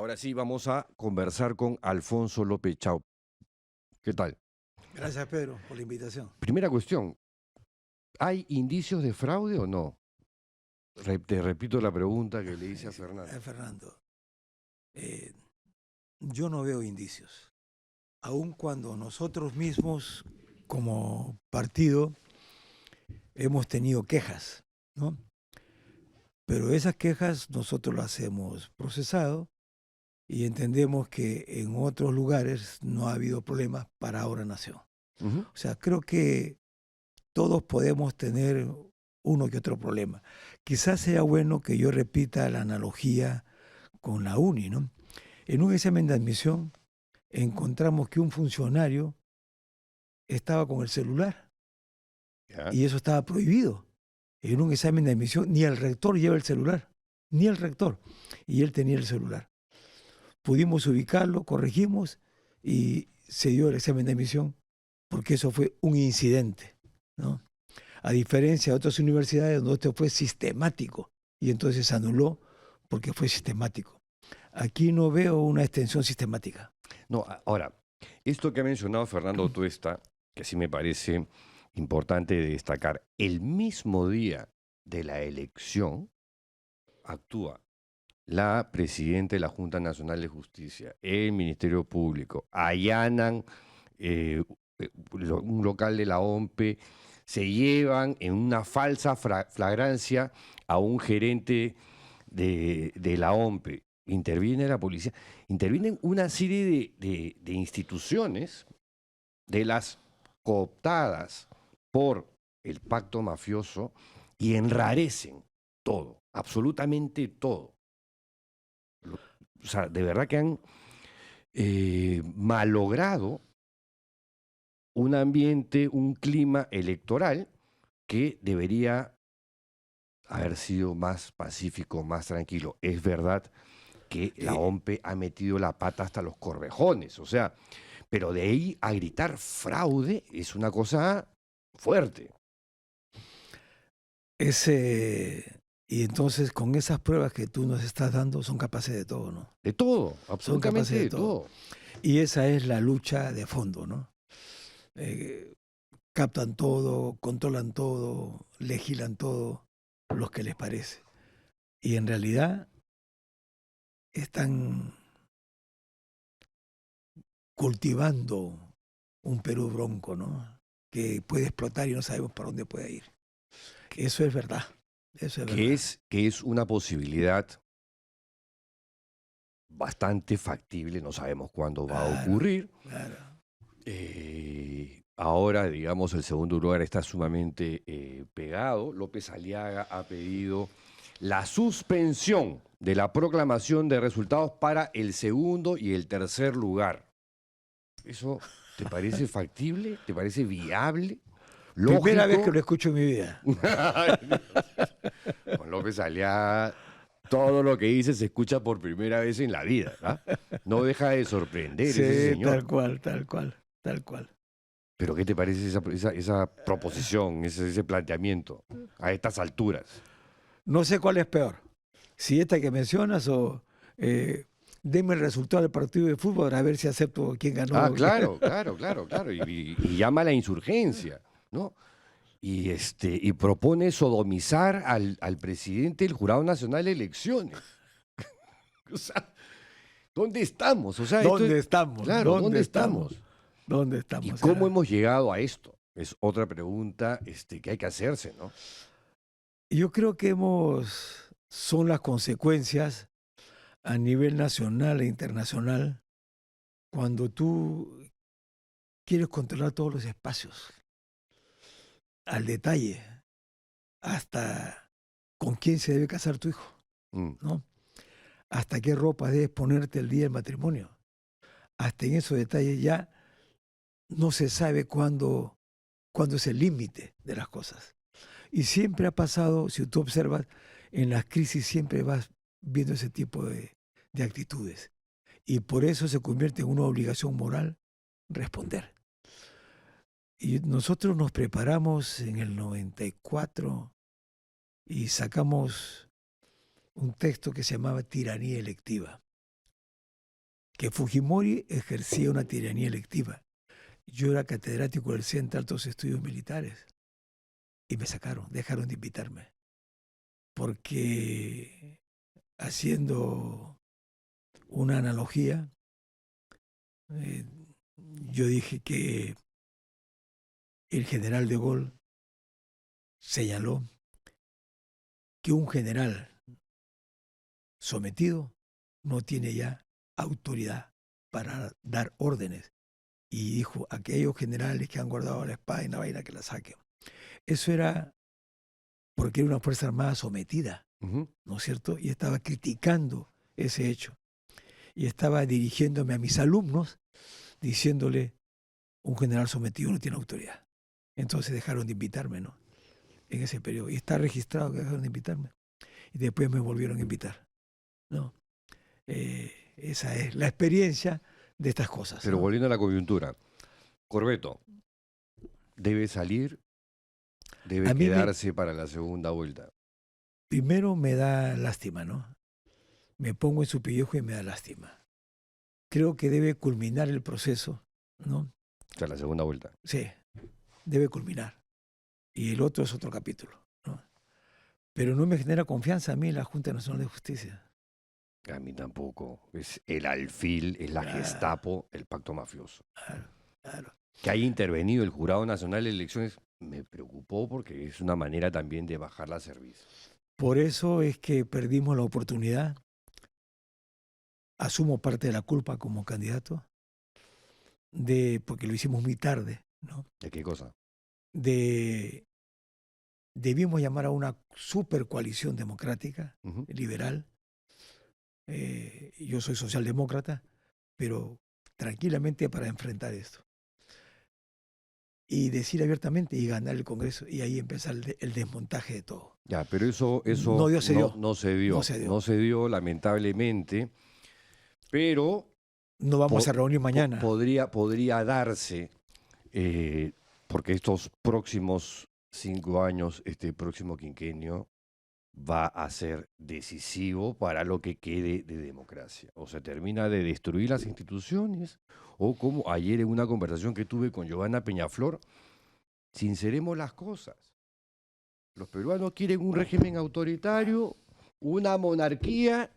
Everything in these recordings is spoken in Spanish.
ahora sí vamos a conversar con Alfonso López Chau. ¿Qué tal? Gracias, Pedro, por la invitación. Primera cuestión, ¿hay indicios de fraude o no? Te repito la pregunta que le hice a Sí, Fernando. Fernando, eh, yo no veo indicios. Aun cuando nosotros mismos, como partido, hemos tenido quejas, ¿no? Pero esas quejas nosotros las hemos procesado y entendemos que en otros lugares no ha habido problemas para Ahora Nación. Ujú. O sea, creo que todos podemos tener uno que otro problema. Quizás sea bueno que yo repita la analogía con la UNI, ¿no? En un examen de admisión encontramos que un funcionario estaba con el celular Ya. y eso estaba prohibido. En un examen de admisión ni el rector lleva el celular, ni el rector, y él tenía el celular. Pudimos ubicarlo, corregimos y se dio el examen de admisión porque eso fue un incidente, ¿no? A diferencia de otras universidades donde esto fue sistemático y entonces se anuló porque fue sistemático. Aquí no veo una extensión sistemática. No, ahora, esto que ha mencionado Fernando Tuesta, que sí me parece importante de destacar, el mismo día de la elección actúa la presidenta de la Junta Nacional de Justicia, el Ministerio Público, allanan un local de la OMPE, se llevan en una falsa flagrancia a un gerente de la OMPE, interviene la policía, intervienen una serie de instituciones, de las cooptadas por el pacto mafioso, y enrarecen todo, absolutamente todo. O sea, de verdad que han malogrado un ambiente, un clima electoral que debería haber sido más pacífico, más tranquilo. Es verdad que la Eh, OMPE ha metido la pata hasta los corvejones, o sea, pero de ahí a gritar fraude es una cosa fuerte. y entonces con esas pruebas que tú nos estás dando son capaces de todo, ¿no? De todo, Son absolutamente capaces de de todo. todo. Y esa es la lucha de fondo, ¿no? Eh, Captan todo, controlan todo, legislan todo, los que les parece. Y en realidad están cultivando un Perú bronco, ¿no? Que puede explotar y no sabemos para dónde puede ir. Eso es verdad, eso es verdad. Que es una posibilidad bastante factible, no sabemos cuándo va a Claro, ocurrir. claro. Ahora, digamos, el segundo lugar está sumamente pegado. López Aliaga ha pedido la suspensión de la proclamación de resultados para el segundo y el tercer lugar. ¿Eso te parece factible? ¿Te parece viable? Primera vez que ¿Lógico? lo escucho en mi vida. Ay, Dios. Con López Aliaga, todo lo que dice se escucha por primera vez en la vida, ¿ah? No deja de sorprender ese Sí, señor. tal cual, tal cual, tal cual. Pero ¿qué te parece esa proposición, ese planteamiento a estas alturas? No sé cuál es peor, si esta que mencionas o eh, deme el resultado del partido de fútbol a ver si acepto quién Ah, ganó. claro, claro, claro, claro. Y llama a la insurgencia, ¿no? Y propone sodomizar al presidente del Jurado Nacional de Elecciones. O sea, ¿dónde estamos? O sea, esto es, ¿Dónde estamos? claro, ¿dónde ¿Dónde estamos? estamos? ¿Dónde ¿Y estamos? cómo Será. hemos llegado a esto? Es otra pregunta que hay que hacerse, ¿no? Yo creo que son las consecuencias a nivel nacional e internacional cuando tú quieres controlar todos los espacios al detalle, hasta con quién se debe casar tu hijo, Mm. ¿no? Hasta qué ropa debes ponerte el día del matrimonio. Hasta en esos detalles ya no se sabe cuándo es el límite de las cosas. Y siempre ha pasado, si tú observas, en las crisis siempre vas viendo ese tipo de actitudes. Y por eso se convierte en una obligación moral responder. Y nosotros nos preparamos en el 94 y sacamos un texto que se llamaba Tiranía Electiva. que Fujimori ejercía una tiranía electiva. Yo era catedrático del Centro de Altos Estudios Militares y me sacaron, dejaron de invitarme. Porque haciendo una analogía, yo dije que el general de Gaulle señaló que un general sometido no tiene ya autoridad para dar órdenes. Y dijo, aquellos generales que han guardado la espada y la vaina que la saquen. Eso era porque era una Fuerza Armada sometida, ¿no es cierto? Y estaba criticando ese hecho. Y estaba dirigiéndome a mis alumnos, diciéndole, un general sometido no tiene autoridad. Entonces dejaron de invitarme, ¿no? En ese periodo. Y está registrado que dejaron de invitarme. Y después me volvieron a invitar, ¿no? Esa es la experiencia de estas cosas. Pero ¿no? volviendo a la coyuntura, Corbeto, ¿debe salir? ¿Debe quedarse para la segunda vuelta? Primero me da lástima, ¿no? Me pongo en su pellejo y me da lástima. Creo que debe culminar el proceso, ¿no? O sea, la segunda vuelta. Sí, debe culminar. Y el otro es otro capítulo, ¿no? Pero no me genera confianza a mí la Junta Nacional de Justicia. A mí tampoco. Es el alfil, es la Gestapo, el pacto mafioso. Claro. Que haya intervenido el Jurado Nacional de Elecciones me preocupó porque es una manera también de bajar la cerviz. Por eso es que perdimos la oportunidad. Asumo parte de la culpa como candidato, porque lo hicimos muy tarde, ¿no? ¿De qué cosa? Debimos llamar a una super coalición democrática, liberal. Yo soy socialdemócrata, pero tranquilamente para enfrentar esto. Y decir abiertamente y ganar el Congreso, y ahí empezar el desmontaje de todo. Ya, pero eso no se dio, lamentablemente, pero no vamos a reunir mañana. Podría darse, porque estos próximos 5 años, este próximo quinquenio, va a ser decisivo para lo que quede de democracia. O se termina de destruir las instituciones, o como ayer en una conversación que tuve con Giovanna Peñaflor, sinceremos las cosas. Los peruanos quieren un régimen autoritario, una monarquía,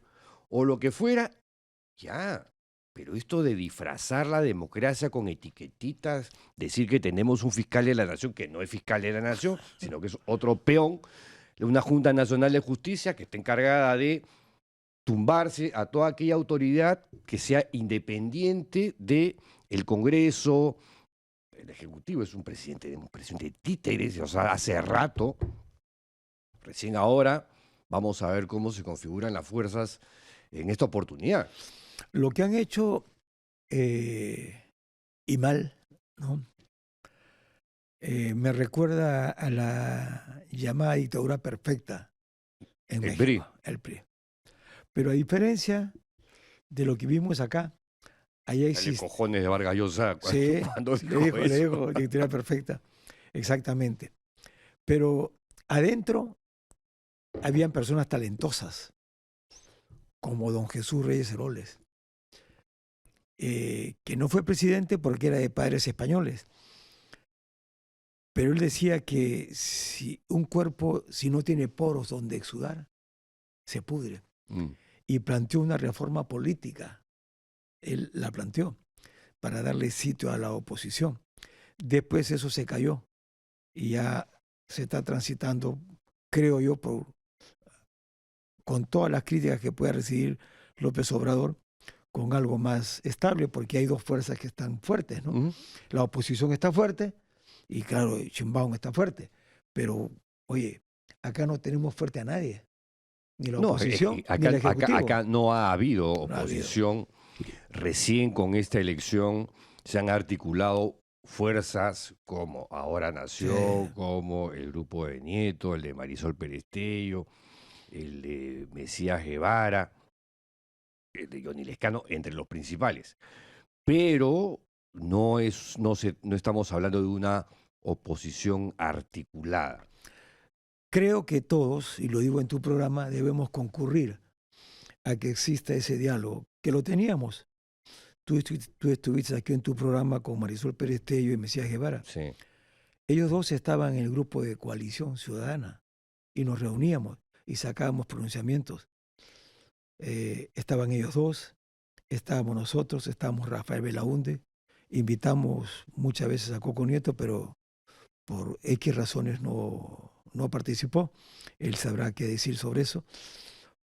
o lo que fuera, ya. Pero esto de disfrazar la democracia con etiquetitas, decir que tenemos un fiscal de la nación, que no es fiscal de la nación, sino que es otro peón, una Junta Nacional de Justicia que está encargada de tumbarse a toda aquella autoridad que sea independiente del Congreso. El Ejecutivo es un presidente títeres, o sea, hace rato, recién ahora, vamos a ver cómo se configuran las fuerzas en esta oportunidad. Lo que han hecho, y mal, ¿no? Me recuerda a la llamada dictadura perfecta en México, el PRI. Pero a diferencia de lo que vimos acá, allá existe... cojones de Vargas Llosa cuando le dijo dictadura perfecta, exactamente. Pero adentro habían personas talentosas, como don Jesús Reyes Heroles, que no fue presidente porque era de padres españoles. Pero él decía que si un cuerpo, si no tiene poros donde exudar, se pudre. Y planteó una reforma política. Él la planteó para darle sitio a la oposición. Después eso se cayó y ya se está transitando, creo yo, con todas las críticas que pueda recibir López Obrador, con algo más estable, porque hay dos fuerzas que están fuertes, ¿no? La oposición está fuerte y claro, Sheinbaum está fuerte, pero oye, acá no tenemos fuerte a nadie, ni la oposición, ni el Ejecutivo. Acá no ha habido oposición. Recién con esta elección se han articulado fuerzas como Ahora Nación, como el grupo de Nieto, el de Marisol Perestello, el de Mesías Guevara, el de Johnny Lescano, entre los principales. Pero no estamos hablando de una oposición articulada. Creo que todos, y lo digo en tu programa, debemos concurrir a que exista ese diálogo, que lo teníamos, tú estuviste aquí en tu programa con Marisol Pérez Tello y Mesías Guevara. Sí. Ellos dos estaban en el grupo de Coalición Ciudadana y nos reuníamos y sacábamos pronunciamientos. Estaban ellos dos, estábamos nosotros, estábamos Rafael Belaunde, invitamos muchas veces a Coco Nieto, pero por X razones no participó. Él sabrá qué decir sobre eso.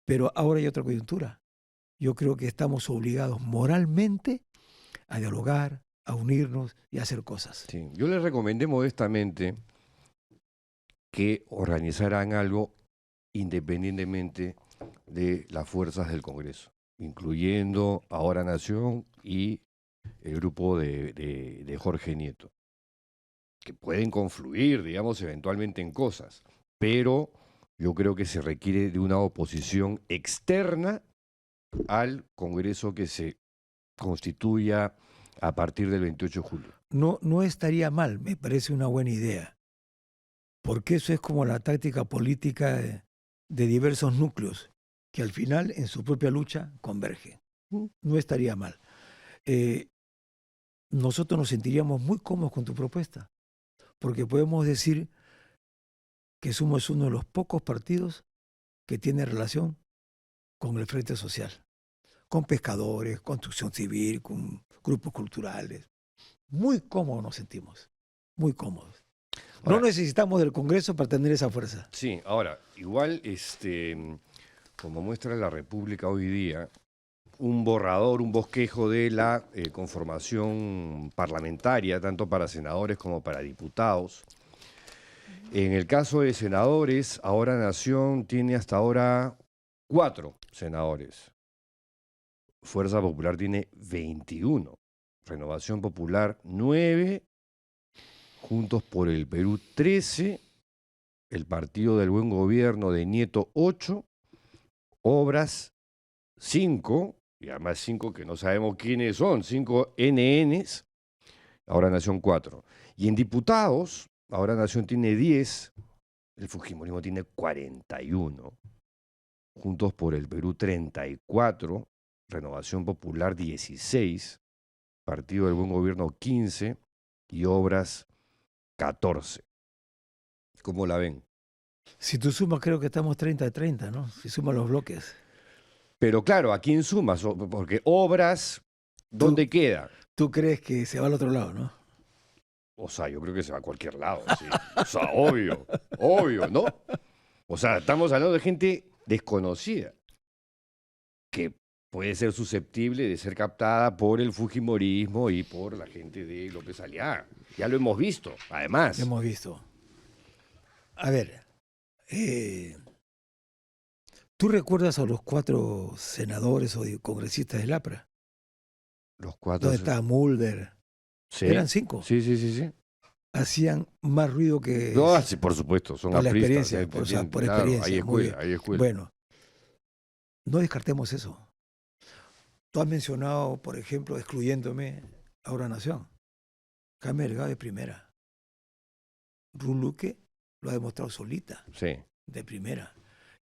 Pero ahora hay otra coyuntura. Yo creo que estamos obligados moralmente a dialogar, a unirnos y a hacer cosas. Sí. Yo les recomendé modestamente que organizaran algo independientemente de las fuerzas del Congreso, incluyendo Ahora Nación y el grupo de Jorge Nieto, que pueden confluir, digamos, eventualmente en cosas, pero yo creo que se requiere de una oposición externa al Congreso que se constituya a partir del 28 de julio. No estaría mal, me parece una buena idea, porque eso es como la táctica política de diversos núcleos que al final en su propia lucha convergen. No estaría mal. Nosotros nos sentiríamos muy cómodos con tu propuesta, porque podemos decir que somos uno de los pocos partidos que tiene relación con el Frente Social, con pescadores, construcción civil, con grupos culturales. Muy cómodos nos sentimos, muy cómodos. Ahora, no necesitamos del Congreso para tener esa fuerza. Sí, ahora, igual, como muestra la República hoy día, un borrador, un bosquejo de la conformación parlamentaria, tanto para senadores como para diputados. En el caso de senadores, Ahora Nación tiene hasta ahora 4 senadores. Fuerza Popular tiene 21. Renovación Popular 9. Juntos por el Perú 13. El Partido del Buen Gobierno de Nieto 8. Obras 5. Y además 5 que no sabemos quiénes son. 5 NNs. Ahora Nación 4. Y en diputados, Ahora Nación tiene 10. El Fujimorismo tiene 41. Juntos por el Perú 34. Renovación Popular 16. Partido del Buen Gobierno 15. Y Obras 14. ¿Cómo la ven? Si tú sumas, creo que estamos 30-30, ¿no? Si sumas los bloques. Pero claro, ¿a quién sumas? Porque Obras, ¿dónde queda? Tú crees que se va al otro lado, ¿no? O sea, yo creo que se va a cualquier lado, sí. O sea, obvio, ¿no? O sea, estamos hablando de gente desconocida que puede ser susceptible de ser captada por el fujimorismo y por la gente de López Aliaga. Ya lo hemos visto, además. Lo hemos visto. A ver, ¿tú recuerdas a los 4 senadores o congresistas del APRA? Los 4. ¿Dónde estaba Mulder? Sí. Eran 5. Sí. Hacían más ruido que... No, sí, por supuesto, son por la apristas. experiencia, por claro, experiencia. hay escuela. Bueno, no descartemos eso. Tú has mencionado, por ejemplo, excluyéndome, Ahora Nación. Jaime Delgado de primera. Ruth Luque lo ha demostrado solita, Sí. de primera.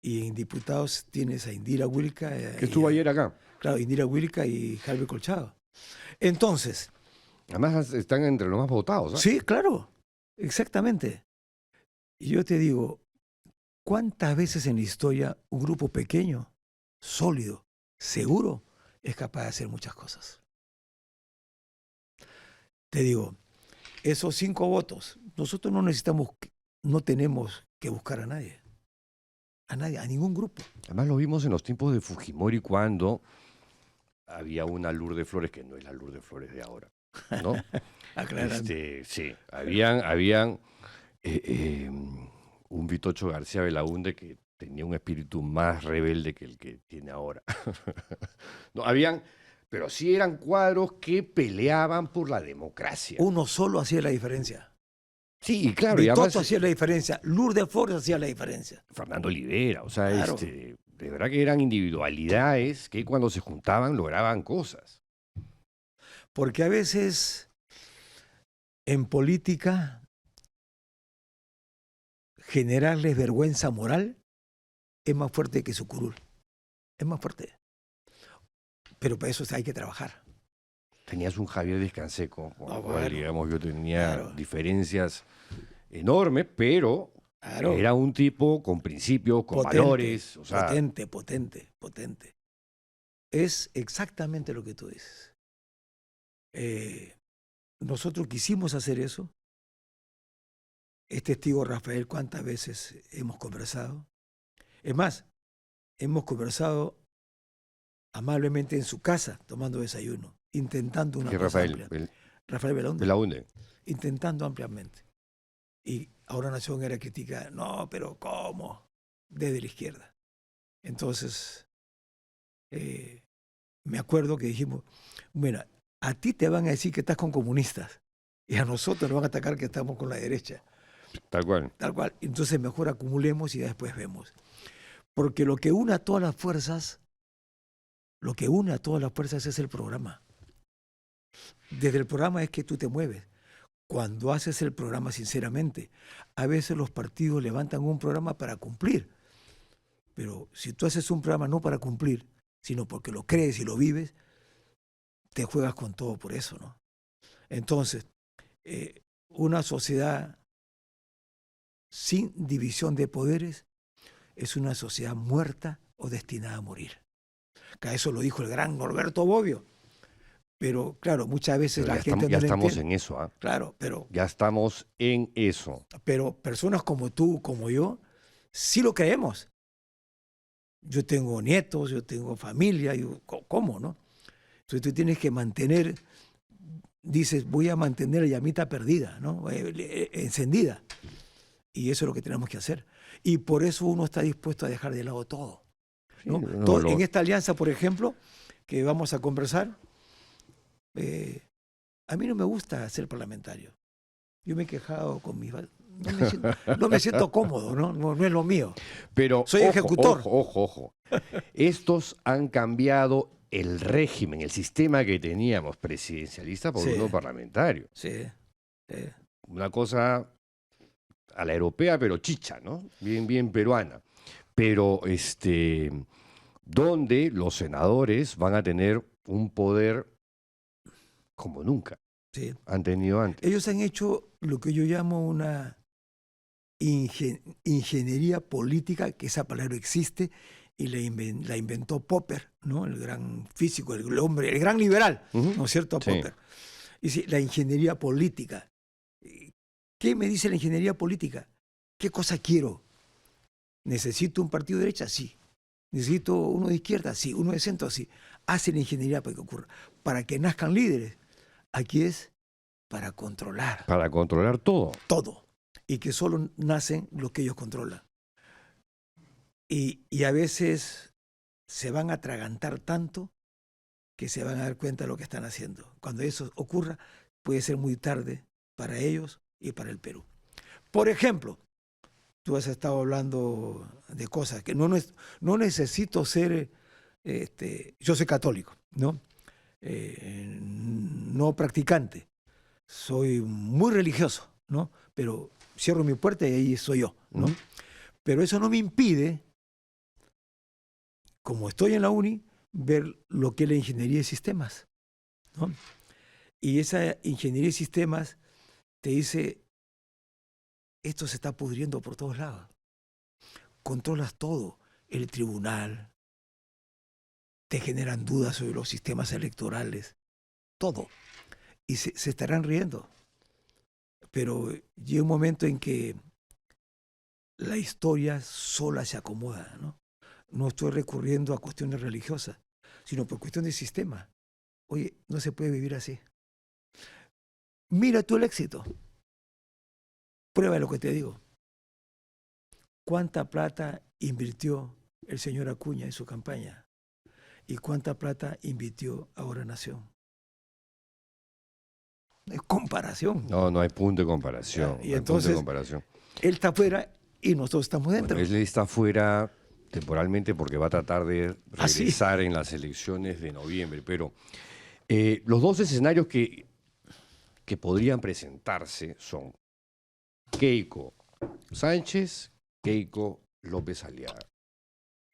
Y en diputados tienes a Indira Wilca. Que estuvo ayer acá. Claro, Indira Wilca y Jaime Colchado. Entonces... Además están entre los más votados, ¿sabes? Sí, claro, exactamente. Y yo te digo, ¿cuántas veces en la historia un grupo pequeño, sólido, seguro, es capaz de hacer muchas cosas? Te digo, esos 5 votos, nosotros no tenemos que buscar a nadie, a ningún grupo. Además lo vimos en los tiempos de Fujimori cuando había una Lourdes Flores que no es la Lourdes Flores de ahora, ¿no? Aclarando. Sí, habían un Vitocho García Belaunde que tenía un espíritu más rebelde que el que tiene ahora. No, pero sí eran cuadros que peleaban por la democracia. Uno solo hacía la diferencia. Sí, claro. Y Vitoto además, hacía la diferencia, Lourdes Flores hacía la diferencia. Fernando Olivera, o sea, Claro. de verdad que eran individualidades que cuando se juntaban lograban cosas. Porque a veces en política generarles vergüenza moral es más fuerte que su curul. Es más fuerte. Pero para eso hay que trabajar. tenías un Javier Descanseco, con el cual, bueno, digamos, yo tenía claro. diferencias enormes, pero Claro. era un tipo con principios, con Potente, valores, o sea, potente. Es exactamente lo que tú dices. Nosotros quisimos hacer eso. Es testigo Rafael cuántas veces hemos conversado. Es más, hemos conversado amablemente en su casa, tomando desayuno, intentando una que cosa Rafael, amplia. Rafael Belaunde, Belaunde. intentando ampliamente. Y Ahora Nación era crítica, no, pero ¿cómo? Desde la izquierda. Entonces, me acuerdo que dijimos, bueno, a ti te van a decir que estás con comunistas y a nosotros nos van a atacar que estamos con la derecha. Tal cual. Tal cual. Entonces mejor acumulemos y después vemos. Porque lo que une a todas las fuerzas, es el programa. Desde el programa es que tú te mueves. Cuando haces el programa sinceramente, a veces los partidos levantan un programa para cumplir. Pero si tú haces un programa no para cumplir, sino porque lo crees y lo vives, te juegas con todo por eso, ¿no? Entonces, una sociedad sin división de poderes es una sociedad muerta o destinada a morir. Que eso lo dijo el gran Norberto Bobbio. Pero claro, muchas veces Pero la gente no ya lo estamos entiende. en eso, ¿ah? Claro, pero Ya estamos en eso. personas como tú, como yo, sí lo creemos. Yo tengo nietos, yo tengo familia, ¿cómo, no? Entonces tú tienes que mantener, dices, voy a mantener la llamita perdida, ¿no? Encendida. Y eso es lo que tenemos que hacer. Y por eso uno está dispuesto a dejar de lado todo, ¿no? Sí, no, En esta alianza, por ejemplo, que vamos a conversar, a mí no me gusta ser parlamentario. Yo me he quejado con mis... No me siento cómodo, ¿no? No es lo mío. Pero Soy ejecutor. Ojo. Estos han cambiado el régimen, el sistema que teníamos presidencialista por Sí. uno parlamentario. Sí. Una cosa a la europea, pero chicha, ¿no? Bien peruana. Pero donde los senadores van a tener un poder como nunca Sí. han tenido antes. Ellos han hecho lo que yo llamo una ingeniería política, que esa palabra existe, y la inventó Popper, ¿no? El gran físico, el hombre, el gran liberal, ¿no es cierto? Sí. Popper. Dice, la ingeniería política. ¿Qué me dice la ingeniería política? ¿Qué cosa quiero? ¿Necesito un partido de derecha? Sí. ¿Necesito uno de izquierda? Sí. ¿Uno de centro? Sí. Hace la ingeniería para que ocurra. Para que nazcan líderes. Aquí es para controlar. Para controlar todo. Todo. Y que solo nacen los que ellos controlan. Y a veces se van a atragantar tanto que se van a dar cuenta de lo que están haciendo. Cuando eso ocurra, puede ser muy tarde para ellos y para el Perú. Por ejemplo, tú has estado hablando de cosas que no necesito ser, yo soy católico, ¿no? No practicante, soy muy religioso, ¿no? Pero cierro mi puerta y ahí soy yo, ¿no? Pero eso no me impide, como estoy en la uni, ver lo que es la ingeniería de sistemas, ¿no? Y esa ingeniería de sistemas te dice, esto se está pudriendo por todos lados. Controlas todo, el tribunal, te generan dudas sobre los sistemas electorales, todo. Y se estarán riendo. Pero llega un momento en que la historia sola se acomoda, ¿no? No estoy recurriendo a cuestiones religiosas, sino por cuestión de sistema. Oye, no se puede vivir así. Mira tú el éxito. Prueba lo que te digo. ¿Cuánta plata invirtió el señor Acuña en su campaña? ¿Y cuánta plata invirtió ahora Nación? No hay comparación. No hay punto de comparación. Y entonces, él está afuera y nosotros estamos dentro. Bueno, él está afuera temporalmente porque va a tratar de regresar en las elecciones de noviembre. Pero los dos escenarios que podrían presentarse son Keiko Sánchez, Keiko López Aliaga.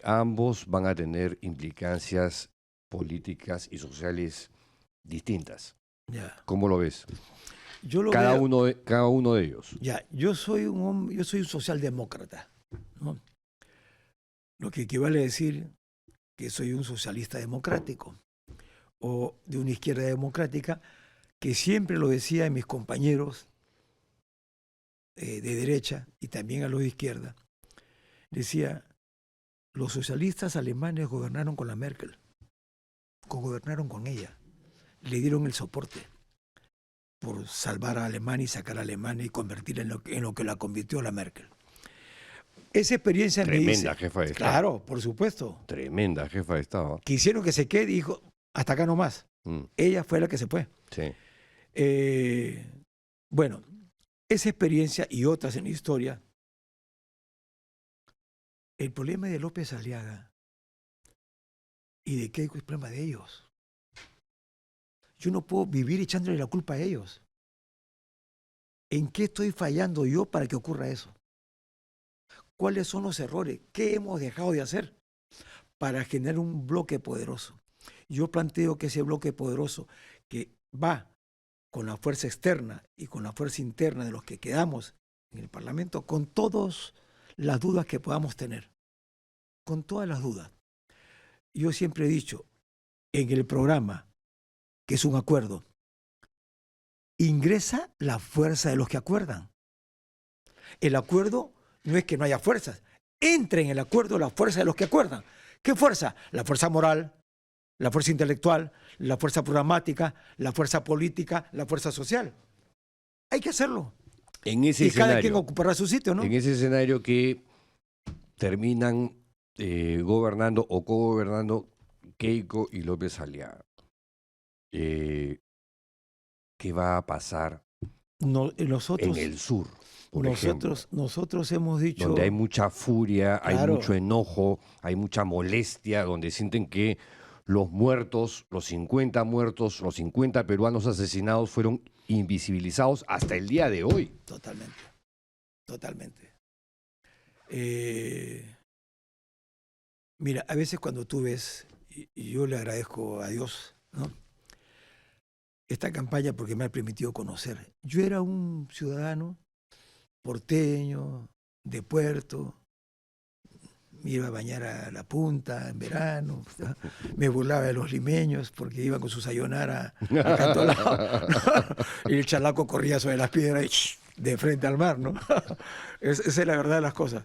Ambos van a tener implicancias políticas y sociales distintas. Ya. ¿Cómo lo ves? Yo lo Cada veo- uno de ellos. Ya, yo soy un socialdemócrata, ¿no? Lo que equivale a decir que soy un socialista democrático o de una izquierda democrática, que siempre lo decía a mis compañeros de derecha y también a los de izquierda. Decía, los socialistas alemanes gobernaron con la Merkel, gobernaron con ella, le dieron el soporte por salvar a Alemania y sacar a Alemania y convertirla en lo que la convirtió la Merkel. Esa experiencia me Tremenda dice, jefa de Estado. claro, por supuesto, Tremenda jefa de Estado. quisieron que se quede y dijo, hasta acá nomás. Mm, Ella fue la que se fue. sí. Bueno, esa experiencia y otras en la historia, el problema de López Aliaga y de Keiko es problema de ellos. Yo no puedo vivir echándole la culpa a ellos. ¿En qué estoy fallando yo para que ocurra eso? ¿Cuáles son los errores? ¿Qué hemos dejado de hacer para generar un bloque poderoso? Yo planteo que ese bloque poderoso que va con la fuerza externa y con la fuerza interna de los que quedamos en el Parlamento, con todas las dudas que podamos tener, con todas las dudas. Yo siempre he dicho, en el programa, que es un acuerdo, ingresa la fuerza de los que acuerdan. El acuerdo no es que no haya fuerzas, entra en el acuerdo la fuerza de los que acuerdan. ¿Qué fuerza? La fuerza moral, la fuerza intelectual, la fuerza programática, la fuerza política, la fuerza social. Hay que hacerlo. En ese Y cada quien escenario, ocupará su sitio, ¿no? en ese escenario que terminan gobernando o cogobernando Keiko y López Aliaga, ¿qué va a pasar Nosotros, en el sur, por ejemplo? nosotros hemos dicho... Donde hay mucha furia, hay Claro. mucho enojo, hay mucha molestia, donde sienten que los muertos, los 50 muertos, los 50 peruanos asesinados fueron invisibilizados hasta el día de hoy. Totalmente, totalmente. Mira, a veces cuando tú ves, y yo le agradezco a Dios, ¿no?, esta campaña porque me ha permitido conocer. Yo era un ciudadano porteño, de puerto, me iba a bañar a la punta en verano, ¿no? Me burlaba de los limeños porque iban con su sayonara a Cantolao, ¿no? Y el chalaco corría sobre las piedras y de frente al mar, ¿no? Esa es la verdad de las cosas.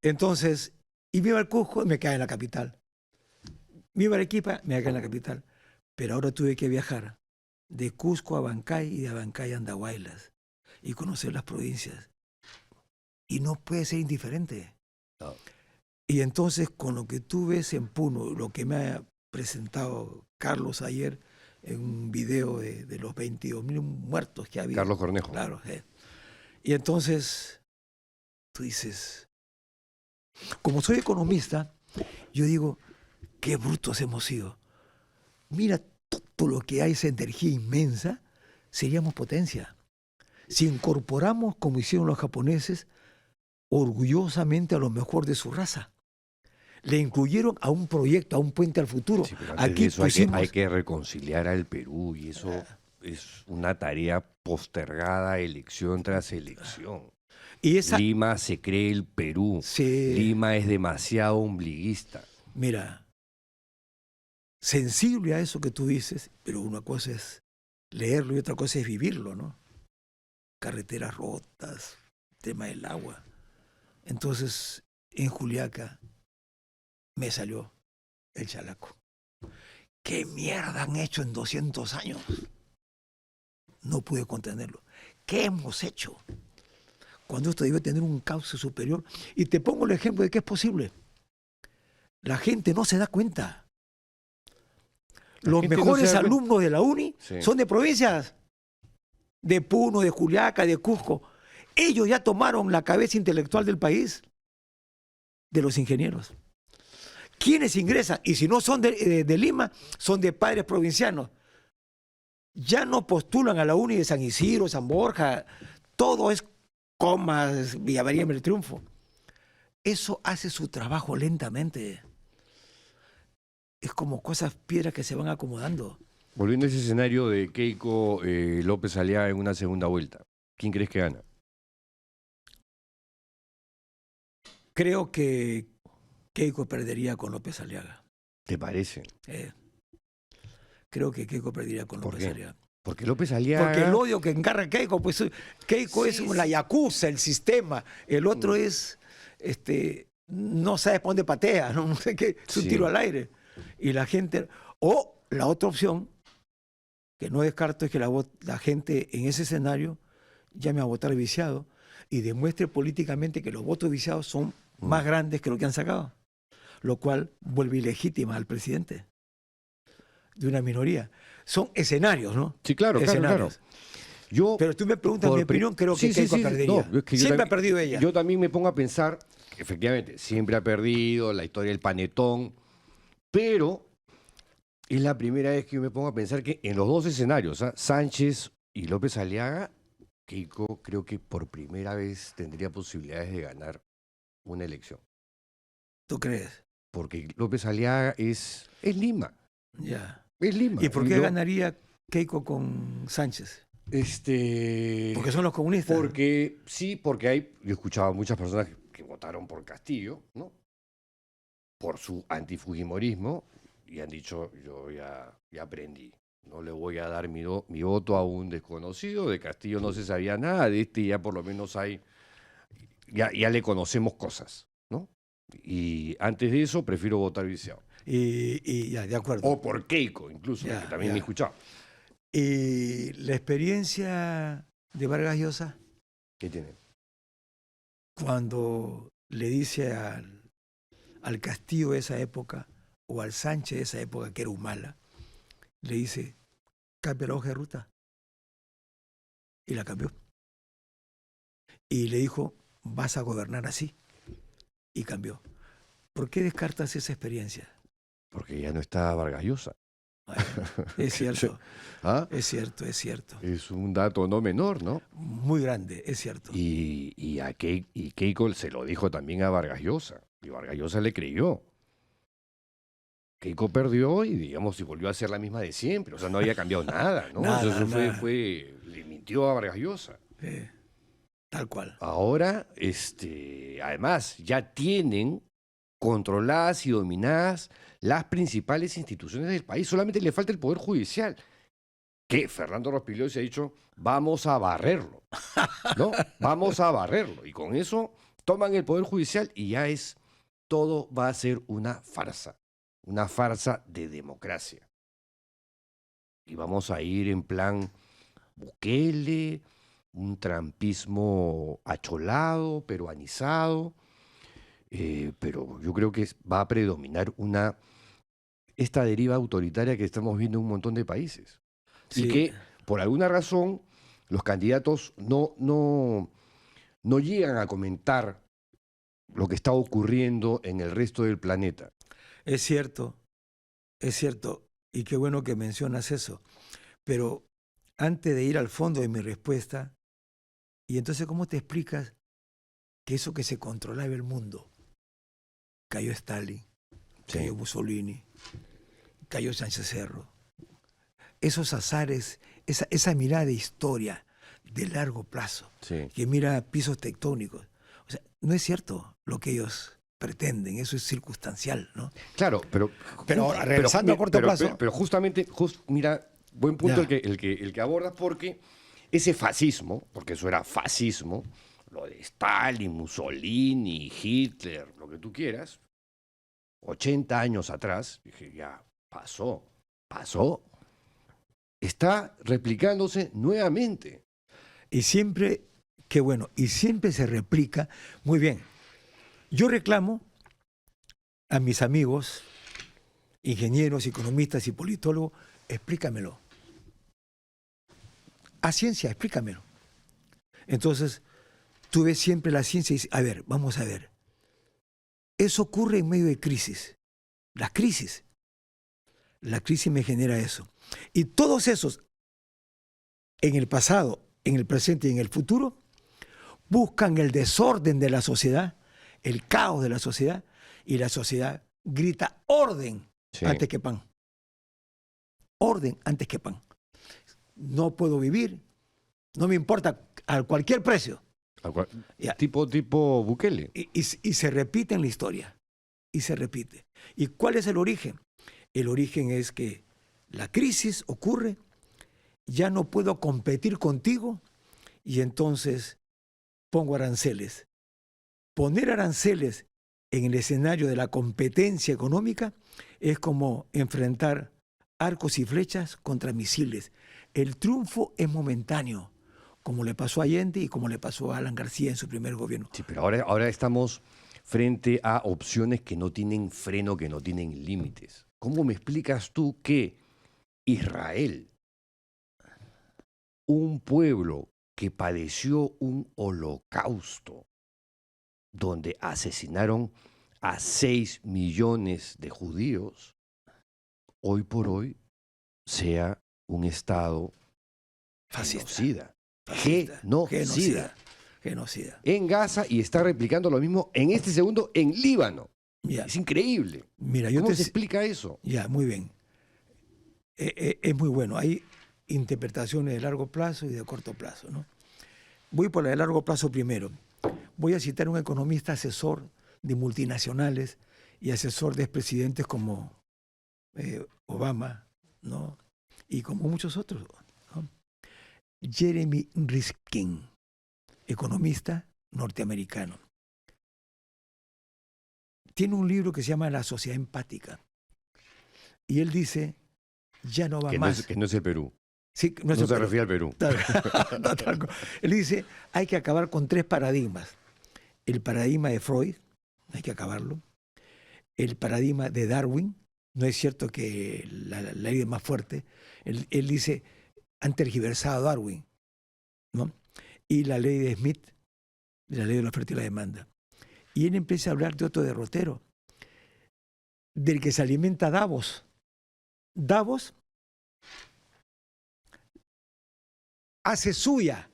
Entonces, y me iba al Cusco y me cae en la capital. Me iba a Arequipa, me cae en la capital. Pero ahora tuve que viajar de Cusco a Abancay y de Abancay a Andahuaylas y conocer las provincias. Y no puede ser indiferente. No. Y entonces, con lo que tú ves en Puno, lo que me ha presentado Carlos ayer en un video de los 22.000 muertos que había. Carlos Cornejo. Claro. Y entonces, tú dices, como soy economista, yo digo, qué brutos hemos sido. Mira todo lo que hay, esa energía inmensa, seríamos potencia. Si incorporamos, como hicieron los japoneses, orgullosamente a lo mejor de su raza. Le incluyeron a un proyecto, a un puente al futuro. Sí, pero antes Aquí de eso pusimos... hay que reconciliar al Perú y eso es una tarea postergada elección tras elección. Y esa... Lima se cree el Perú. Sí. Lima es demasiado ombliguista. Mira, sensible a eso que tú dices, pero una cosa es leerlo y otra cosa es vivirlo, ¿no? Carreteras rotas, tema del agua. Entonces, en Juliaca me salió el chalaco. ¿Qué mierda han hecho en 200 años? No pude contenerlo. ¿Qué hemos hecho? Cuando esto debe tener un cauce superior. Y te pongo el ejemplo de que es posible. La gente no se da cuenta. Los mejores alumnos de la UNI son de provincias, de Puno, de Juliaca, de Cusco. Ellos ya tomaron la cabeza intelectual del país, de los ingenieros. ¿Quiénes ingresan? Y si no son de Lima, son de padres provincianos. Ya no postulan a la UNI de San Isidro, San Borja. Todo es Comas, Villa María, el Triunfo. Eso hace su trabajo lentamente. Es como cosas, piedras que se van acomodando. Volviendo a ese escenario de Keiko López Aliaga en una segunda vuelta, ¿quién crees que gana? Creo que Keiko perdería con López Aliaga. ¿Te parece? Creo que Keiko perdería con ¿Por López qué? Aliaga. Porque López Aliaga... Porque el odio que encarga Keiko, pues Keiko es la yakuza, el sistema. El otro es, no sabe para dónde patea, no sé qué, es un tiro al aire. Y la gente... O la otra opción, que no descarto, es que la gente en ese escenario llame a votar viciado y demuestre políticamente que los votos viciados son más grandes que lo que han sacado, lo cual vuelve ilegítima al presidente de una minoría. Son escenarios, ¿no? Sí, claro, escenarios. Yo, pero tú me preguntas mi opinión, creo que Keiko perdería. No, es que siempre ha perdido ella. Yo también me pongo a pensar, que efectivamente, siempre ha perdido la historia del panetón, pero es la primera vez que yo me pongo a pensar que en los dos escenarios, Sánchez y López Aliaga, Keiko creo que por primera vez tendría posibilidades de ganar una elección. ¿Tú crees? Porque López Aliaga es Lima. Ya. Es Lima. ¿Y por qué ganaría Keiko con Sánchez? Porque son los comunistas. Porque yo he escuchado a muchas personas que votaron por Castillo, ¿no? Por su antifujimorismo, y han dicho, yo ya aprendí. No le voy a dar mi voto a un desconocido. De Castillo no se sabía nada, de ya por lo menos ya le conocemos cosas, ¿no? Y antes de eso prefiero votar viciado. Y ya, de acuerdo. O por Keiko, incluso, que también me he escuchado. ¿Y la experiencia de Vargas Llosa? ¿Qué tiene? Cuando le dice al Castillo de esa época, o al Sánchez de esa época, que era Humala, le dice, cambia la hoja de ruta. Y la cambió. Y le dijo, vas a gobernar así. Y cambió. ¿Por qué descartas esa experiencia? Porque ya no está Vargas Llosa. Bueno, es cierto. ¿Ah? Es cierto, es cierto. Es un dato no menor, ¿no? Muy grande, es cierto. Y Keiko se lo dijo también a Vargas Llosa. Y Vargas Llosa le creyó. Keiko perdió y, digamos, y volvió a ser la misma de siempre. O sea, no había cambiado nada, ¿no? Nada, le mintió a Vargas Llosa. Tal cual. Ahora, además, ya tienen controladas y dominadas las principales instituciones del país. Solamente le falta el Poder Judicial, que Fernando Rospigliosi se ha dicho, vamos a barrerlo, ¿no? Vamos a barrerlo. Y con eso toman el Poder Judicial y ya todo va a ser una farsa de democracia. Y vamos a ir en plan Bukele, un trampismo acholado, peruanizado, pero yo creo que va a predominar esta deriva autoritaria que estamos viendo en un montón de países. Sí. Y que, por alguna razón, los candidatos no llegan a comentar lo que está ocurriendo en el resto del planeta. Es cierto, y qué bueno que mencionas eso. Pero antes de ir al fondo de mi respuesta, y entonces, ¿cómo te explicas que eso que se controlaba el mundo? Cayó Stalin, cayó Mussolini, cayó Sánchez Cerro. Esos azares, esa mirada de historia de largo plazo, que mira pisos tectónicos. O sea, no es cierto lo que ellos pretenden, eso es circunstancial, ¿no? Claro, pero regresando a corto plazo. Pero justamente, mira, buen punto el que abordas, porque ese fascismo, porque eso era fascismo, lo de Stalin, Mussolini, Hitler, lo que tú quieras, 80 años atrás, dije, ya pasó, está replicándose nuevamente. Y siempre, qué bueno, y siempre se replica muy bien. Yo reclamo a mis amigos, ingenieros, economistas y politólogos, explícamelo. A ciencia, explícamelo. Entonces, tú ves siempre la ciencia y dices, a ver, vamos a ver. Eso ocurre en medio de crisis. La crisis me genera eso. Y todos esos, en el pasado, en el presente y en el futuro, buscan el desorden de la sociedad, el caos de la sociedad, y la sociedad grita orden antes que pan. orden antes que pan. No puedo vivir, no me importa a cualquier precio. Ya. Tipo Bukele. Y se repite en la historia. Y se repite. ¿Y cuál es el origen? El origen es que la crisis ocurre, ya no puedo competir contigo y entonces pongo aranceles. Poner aranceles en el escenario de la competencia económica es como enfrentar arcos y flechas contra misiles. El triunfo es momentáneo, como le pasó a Allende y como le pasó a Alan García en su primer gobierno. Sí, pero ahora estamos frente a opciones que no tienen freno, que no tienen límites. ¿Cómo me explicas tú que Israel, un pueblo que padeció un holocausto, donde asesinaron a 6 millones de judíos, hoy por hoy sea un Estado genocida? Genocida. En Gaza, y está replicando lo mismo en este segundo en Líbano. Ya. Es increíble. Mira, ¿Cómo se explica eso? Ya, muy bien. Es muy bueno. Hay interpretaciones de largo plazo y de corto plazo, ¿no? Voy por la de largo plazo primero. Voy a citar a un economista asesor de multinacionales y asesor de expresidentes como Obama, ¿no? Y como muchos otros, ¿no? Jeremy Rifkin, economista norteamericano. Tiene un libro que se llama La Sociedad Empática. Y él dice, ya no va más. Que no es el Perú. Sí, no se refiere al Perú. Él dice, hay que acabar con 3 paradigmas. El paradigma de Freud, hay que acabarlo. El paradigma de Darwin, no es cierto que la ley es más fuerte. Él dice, han tergiversado a Darwin, ¿no? Y la ley de Smith, la ley de la oferta y la demanda. Y él empieza a hablar de otro derrotero, del que se alimenta Davos. Davos hace suya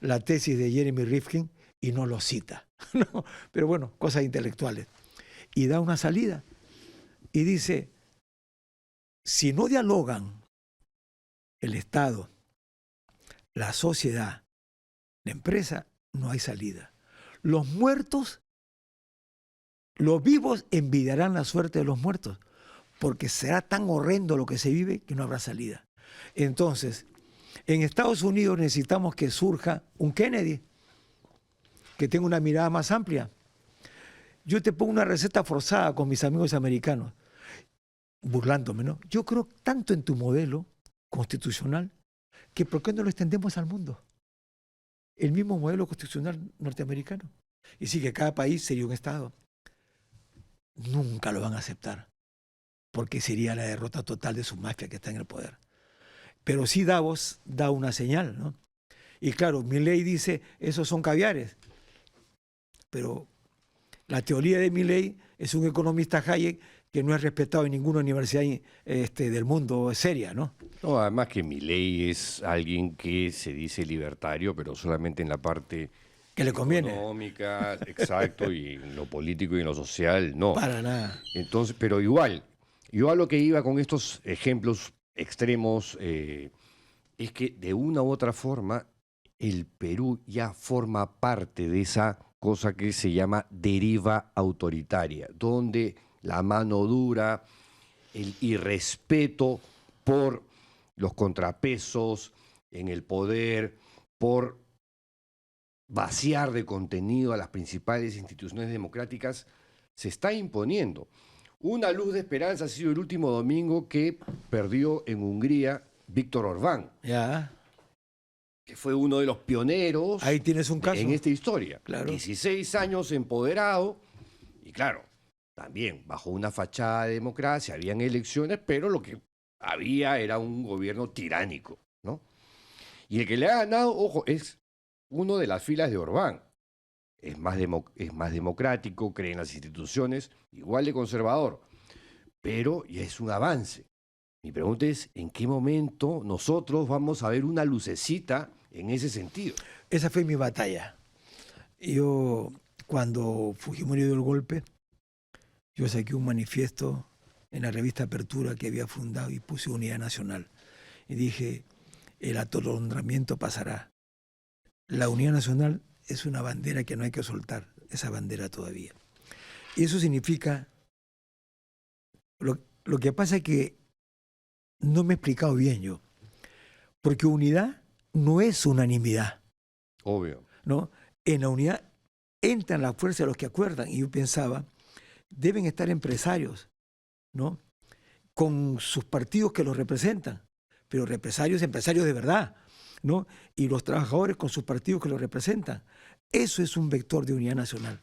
la tesis de Jeremy Rifkin y no lo cita. No, pero bueno, cosas intelectuales. Y da una salida. Y dice, si no dialogan el Estado, la sociedad, la empresa, no hay salida. Los muertos, los vivos envidiarán la suerte de los muertos, porque será tan horrendo lo que se vive que no habrá salida. Entonces, en Estados Unidos necesitamos que surja un Kennedy, que tenga una mirada más amplia. Yo te pongo una receta forzada con mis amigos americanos, burlándome, ¿no? Yo creo tanto en tu modelo constitucional que ¿por qué no lo extendemos al mundo? El mismo modelo constitucional norteamericano. Y sí que cada país sería un Estado. Nunca lo van a aceptar, porque sería la derrota total de su mafia que está en el poder. Pero sí Davos da una señal, ¿no? Y claro, Milley dice, esos son caviares. Pero la teoría de Milley es un economista Hayek que no es respetado en ninguna universidad del mundo seria, ¿no? No, además que Milley es alguien que se dice libertario, pero solamente en la parte que le conviene. Económica, exacto, y en lo político y en lo social, no. Para nada. Entonces, pero igual, yo a lo que iba con estos ejemplos extremos es que de una u otra forma el Perú ya forma parte de esa cosa que se llama deriva autoritaria, donde la mano dura, el irrespeto por los contrapesos en el poder, por vaciar de contenido a las principales instituciones democráticas, se está imponiendo. Una luz de esperanza ha sido el último domingo que perdió en Hungría Víctor Orbán, que fue uno de los pioneros. Ahí tienes un caso en esta historia. Claro. 16 años empoderado y claro, también bajo una fachada de democracia, habían elecciones, pero lo que había era un gobierno tiránico, ¿no? Y el que le ha ganado, ojo, es uno de las filas de Orbán. Es más democrático, cree en las instituciones, igual de conservador, pero ya es un avance. Mi pregunta es, ¿en qué momento nosotros vamos a ver una lucecita en ese sentido? Esa fue mi batalla. Yo, cuando Fujimori dio el golpe, yo saqué un manifiesto en la revista Apertura que había fundado y puse Unidad Nacional. Y dije, el atolondramiento pasará. La Unidad Nacional es una bandera que no hay que soltar, esa bandera todavía. Y eso significa, lo que pasa es que no me he explicado bien yo, porque unidad no es unanimidad. Obvio. ¿No? En la unidad entran la fuerza de los que acuerdan. Y yo pensaba, deben estar empresarios, ¿no? Con sus partidos que los representan, pero empresarios de verdad, ¿no? Y los trabajadores con sus partidos que los representan. Eso es un vector de unidad nacional.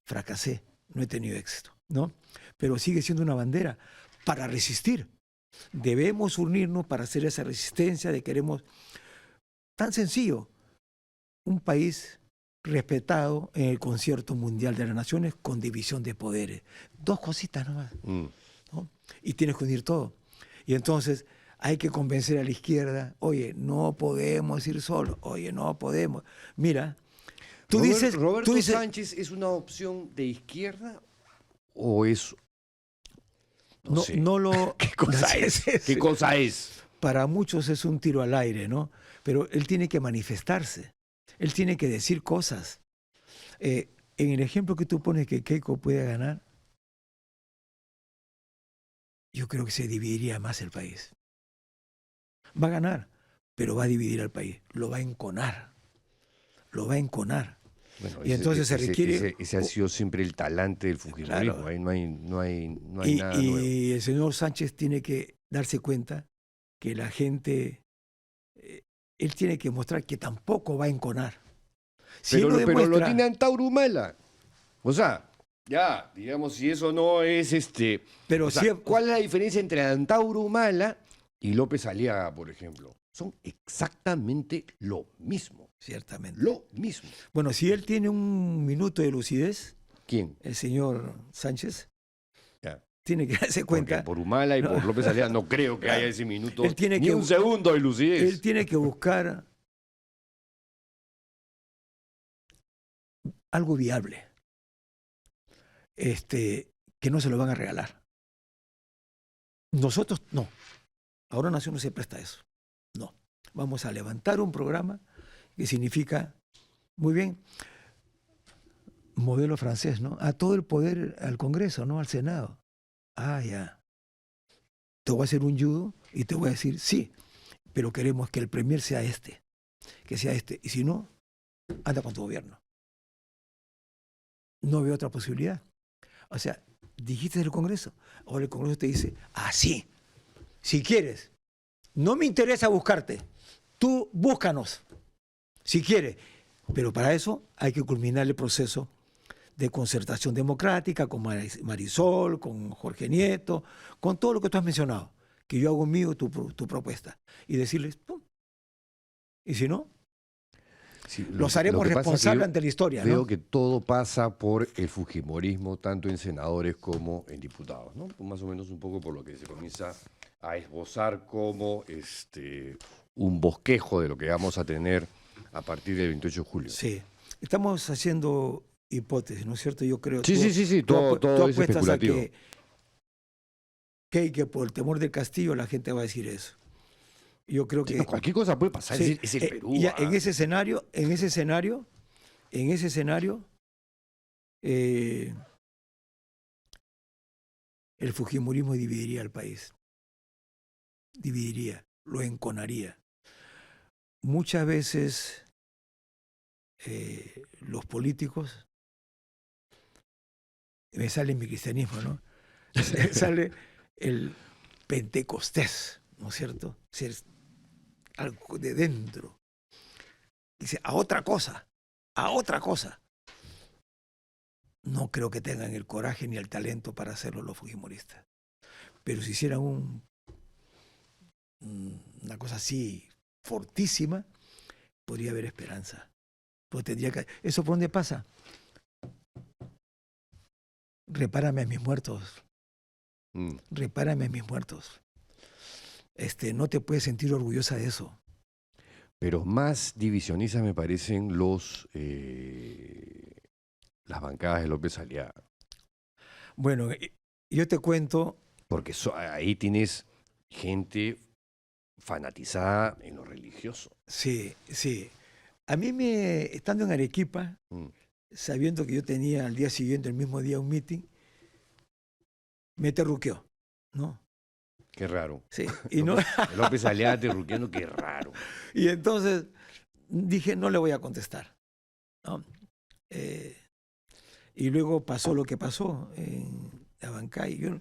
Fracasé, no he tenido éxito, ¿no? Pero sigue siendo una bandera para resistir. Debemos unirnos para hacer esa resistencia de queremos, tan sencillo, un país respetado en el Concierto Mundial de las Naciones con división de poderes. 2 cositas nomás, ¿no? Y tienes que unir todo. Y entonces hay que convencer a la izquierda, oye, no podemos ir solos, oye, no podemos. Mira, ¿Roberto Sánchez es una opción de izquierda o es... No sé. ¿Qué cosa es? ¿Qué cosa es? Para muchos es un tiro al aire, ¿no? Pero él tiene que manifestarse. Él tiene que decir cosas. En el ejemplo que tú pones que Keiko puede ganar, yo creo que se dividiría más el país. Va a ganar, pero va a dividir al país. Lo va a enconar. Lo va a enconar. Bueno, y entonces se requiere... Ese ha sido siempre el talante del fujimorismo. Claro. Ahí no hay nada nuevo. Y el señor Sánchez tiene que darse cuenta que la gente... él tiene que mostrar que tampoco va a enconar. Si pero lo tiene Antauro Humala. O sea, ya, digamos, si eso no es Pero o sea, ¿cuál es la diferencia entre Antauro Humala y López Aliaga, por ejemplo? Son exactamente lo mismo. Ciertamente. Lo mismo. Bueno, si él tiene un minuto de lucidez... ¿Quién? El señor Sánchez. Ya. Tiene que darse cuenta. Porque por Humala y por López Aliaga no creo que haya ese minuto, ni un segundo de lucidez. Él tiene que buscar algo viable, que no se lo van a regalar. Nosotros no. Ahora Nación no se presta a eso. No. Vamos a levantar un programa que significa, muy bien, modelo francés, ¿no? A todo el poder al Congreso, ¿no? Al Senado. Ah, ya. Te voy a hacer un judo y te voy a decir, sí, pero queremos que el premier sea que sea este. Y si no, anda con tu gobierno. No veo otra posibilidad. O sea, dijiste del Congreso. Ahora el Congreso te dice, sí, si quieres, no me interesa buscarte. Tú búscanos, si quieres. Pero para eso hay que culminar el proceso de concertación democrática con Marisol, con Jorge Nieto, con todo lo que tú has mencionado. Que yo hago mío tu propuesta. Y decirles, ¡pum! Y si no, sí, los haremos responsables ante la historia. Veo ¿no? que todo pasa por el fujimorismo, tanto en senadores como en diputados, ¿no? Más o menos un poco por lo que se comienza a esbozar como un bosquejo de lo que vamos a tener a partir del 28 de julio. Sí, estamos haciendo hipótesis, ¿no es cierto? Yo creo sí, todo es especulativo. Que por el temor del Castillo la gente va a decir eso. Yo creo que... No, cualquier cosa puede pasar, sí, es el Perú. En ese escenario, el fujimorismo dividiría al país. Dividiría, lo enconaría. Muchas veces los políticos, me sale mi cristianismo, ¿no? Sale el pentecostés, ¿no es cierto? Es algo de dentro. Dice, a otra cosa. No creo que tengan el coraje ni el talento para hacerlo los fujimoristas. Pero si hicieran una cosa así fortísima, podría haber esperanza. Pues ¿eso por dónde pasa? Repárame a mis muertos. Repárame a mis muertos. No te puedes sentir orgullosa de eso. Pero más divisionistas me parecen las bancadas de López Aliaga. Bueno, yo te cuento... Porque ahí tienes gente fanatizada en lo religioso. Sí, sí. A mí, estando en Arequipa, Mm. sabiendo que yo tenía al día siguiente, el mismo día, un meeting, me terruqueó, ¿no? Qué raro. Sí. Y, no, López Aliaga terruqueando, qué raro. y entonces dije, no le voy a contestar, ¿no? Y luego pasó lo que pasó en Abancay. Yo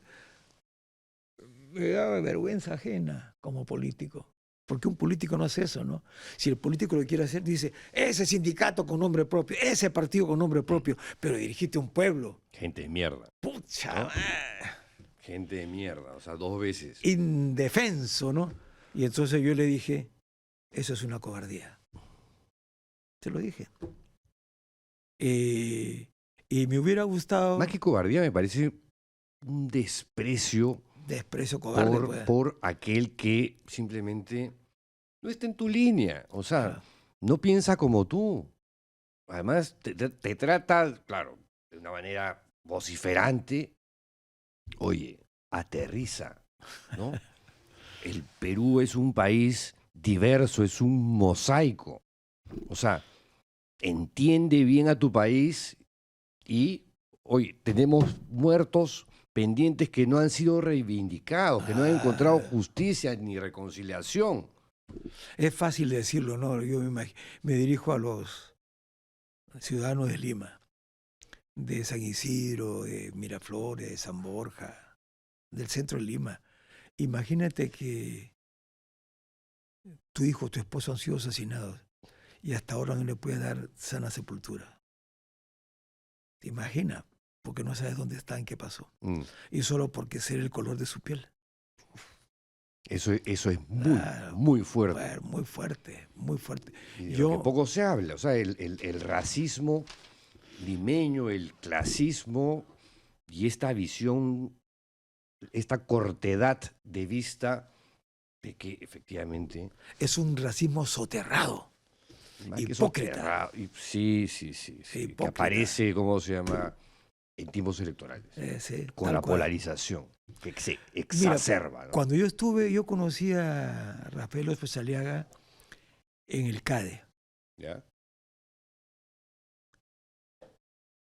me daba vergüenza ajena como político. Porque un político no hace eso, ¿no? Si el político lo quiere hacer, dice, ese sindicato con nombre propio, ese partido con nombre propio, pero dirigiste a un pueblo. Gente de mierda. Pucha, ¿no? Gente de mierda, o sea, 2 veces. indefenso, ¿no? Y entonces yo le dije, eso es una cobardía. Te lo dije. Y me hubiera gustado... Más que cobardía, me parece un desprecio Desprecio cobarde, pues. por aquel que simplemente no está en tu línea. O sea, Claro. no piensa como tú. Además, te trata, claro, de una manera vociferante. Oye, aterriza, ¿no? El Perú es un país diverso, es un mosaico. O sea, entiende bien a tu país y, oye, tenemos muertos pendientes que no han sido reivindicados, que no han encontrado justicia ni reconciliación. Es fácil decirlo, ¿no? Yo me dirijo a los ciudadanos de Lima, de San Isidro, de Miraflores, de San Borja, del centro de Lima. Imagínate que tu hijo o tu esposo han sido asesinados y hasta ahora no le puedes dar sana sepultura. ¿Te imaginas? Porque no sabes dónde están, qué pasó. Y solo porque ser el color de su piel. Eso es Claro, muy fuerte. Bueno, muy fuerte, muy fuerte. Y de lo que poco se habla, o sea, el racismo limeño, el clasismo y esta visión, esta cortedad de vista de que efectivamente... Es un racismo soterrado. Hipócrita. Sí. Que aparece, ¿cómo se llama?, en tiempos electorales. Sí, con la polarización, que se exacerba. Mira, ¿no? Cuando yo estuve, yo conocí a Rafael López Aliaga en el CADE. ¿Ya?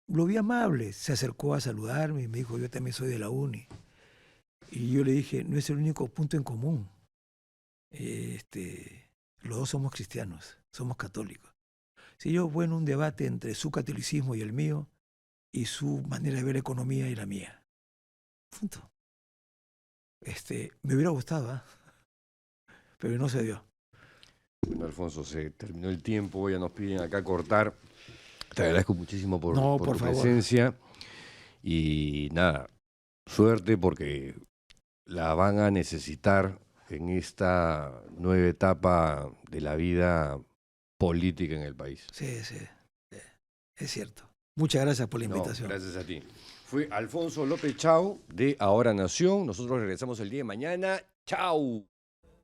Lo vi amable, se acercó a saludarme y me dijo, yo también soy de la UNI. Y yo le dije, no es el único punto en común. Los dos somos cristianos, somos católicos. Si yo voy en un debate entre su catolicismo y el mío, y su manera de ver la economía y la mía. Punto. Me hubiera gustado, ¿eh? Pero no se dio. Bueno, Alfonso, se terminó el tiempo, ya nos piden acá cortar. Te agradezco muchísimo por tu presencia. Y nada, suerte porque la van a necesitar en esta nueva etapa de la vida política en el país. Sí, es cierto. Muchas gracias por la invitación. Gracias a ti. Fue Alfonso López Chau de Ahora Nación. Nosotros regresamos el día de mañana. ¡Chau!